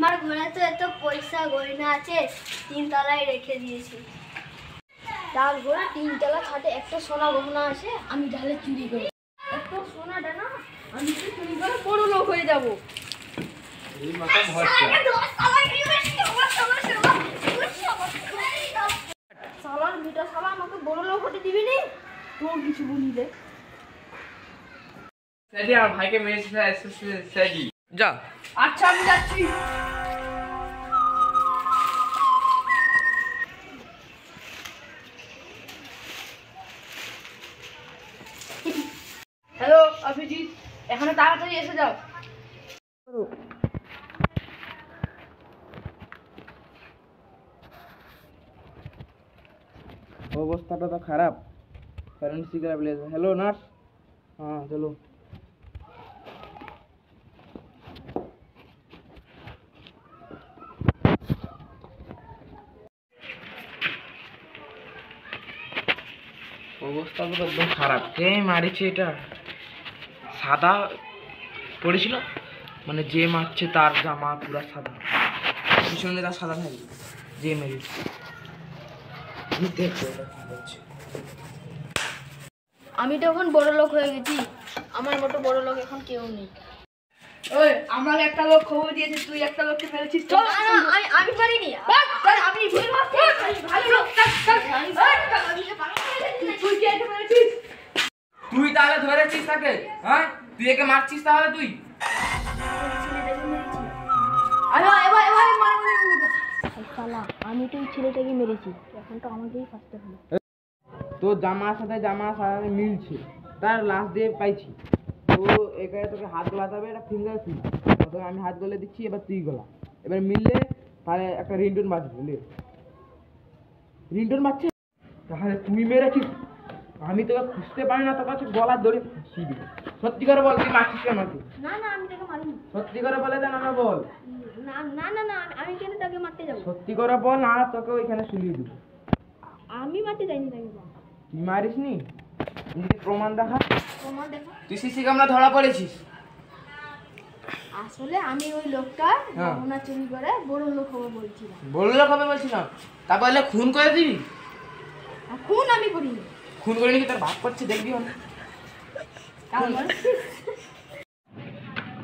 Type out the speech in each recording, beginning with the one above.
আমার ঘরে তো এত পয়সা গয়না আছে, 3 তলায় রেখে দিয়েছি। তার ঘরে 3 তলা খাটে একটা সোনা গহনা আছে, আমি ঢালে চুরি করি। এত সোনাটা না আমি চুরি করে বড় লোক হয়ে যাবো। এই মাথা ভরসা সালার বিটা সালা আমাকে বড় লোক হতে দিবি নি, তোর কিছু বলি দে। সেদি আর ভাইকে মেরেছে সেদি যা। আচ্ছা আমি যাচ্ছি। হ্যালো অভিজিৎ, এখানে তাড়াতাড়ি এসে যাও। অবস্থাটা তো খারাপ, ফরেন্সিক ল্যাব ले। हेलो नर्स, हाँ चलो। অবস্থা তো একদম খারাপ। কে মারিছে এটা? সাদা পড়েছিল, মানে যে মারছে তার জামা পুরো সাদা, পিছনে তার সাদা থাকবে যে মেরেছে। দেখো এটা কি হচ্ছে। আমি তো এখন বড় লোক হয়ে গেছি, আমার মতো বড় লোক এখন কেউ নেই। ওই আমাকে একটা লোক খবর দিয়েছে তুই একটা লোককে মেরেছিস। চল। না আমি পারিনি। আমি ভুল মারছি, ভালো লোক। তুই কি একে মেরেছিস? তুই তাহলে ধরেছিস তাকে? হ্যাঁ, তুই একে মারছিস তাহলে? তুই আমি তো এই ছেলেটাকে মেরেছি, এখন তো আমাকেই ফাঁসতে হলো। তোর জামার সাথে মিলছে, তার লাশ দিয়ে পাইছি। তো এখানে তোকে হাত গলাতে হবে, এটা ফিঙ্গার প্রিন্ট। তোকে আমি হাত গলে দিচ্ছি, এবার তুই গলা। এবার মিললে তাহলে একটা রিংটোন বাজবে, বুঝলি? রিংটোন বাজছে, তাহলে তুই মেরেছিস। আমি তোকে খুঁজতে পারি না, তোর কাছে গলা ধরে খুঁজিয়ে দিব। সত্যি করে বল, তুই মারছিস কেন? তুই না আমি তাকে মারিনি। সত্যি করে বলে দেন, না বল। না আমি কেন তাকে মারতে যাবো? সত্যি করে বল, না তোকে ওইখানে শুলিয়ে দিব। আমি মারতে যাইনি তাকে। তুই মারিস নি? নিজে প্রমাণ দেখা। তোমার দেখো, তুই সিসি ক্যামেরা ধরা পড়েছিস। আসলে আমি ওই লোকটা গহনা চুরি করে বড় লোক হবে বলছিলাম। বললো কবে বলছিলাম, তারপর এলে খুন করে দিবি। খুন আমি করিনি। খুন করে নাকি তার ভাগ করছে, দেখবি না?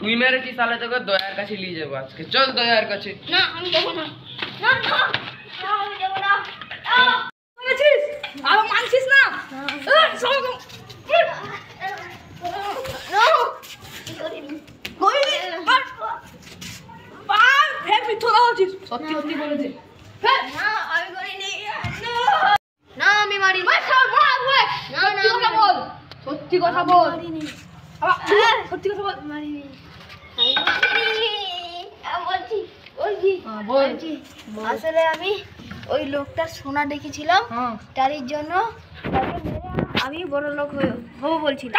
তুই মেরেছিস, তাহলে তোকে দয়ার কাছে নিয়ে যাবো আজকে। চল দয়ার কাছে। না আমি যাবো না। আমি যাবো না। মেরেছিস? আবার মানছিস না? সত্যি সত্যি বলেছে। না আমি মারিনি। সত্যি কথা বল। সত্যি কথা বল। মারিনি। আসলে আমি ওই লোকটার সোনা দেখেছিলাম, তারই জন্য তাকে মেরে আমি বড় লোক হবো বলছিলাম।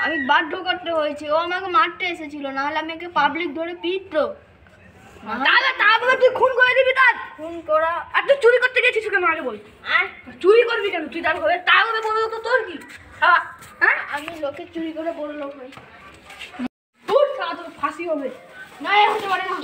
আমি বাধ্য করতে হয়েছে, ও আমাকে মারতে এসেছিল, নাহলে আমি ওকে পাবলিক ধরে পিটতো। তাহলে তুই খুন করে দিবি তার? খুন করা। আর তুই চুরি করতে গেছিস কেন আগে বল? চুরি করবি কেন তুই? তার ঘরে তা করে বড় লোক তোর কি? হ্যাঁ, আমি লোকে চুরি করে বড় লোক হই। তোর সারা তোর ফাঁসি হবে। না হতে পারে না।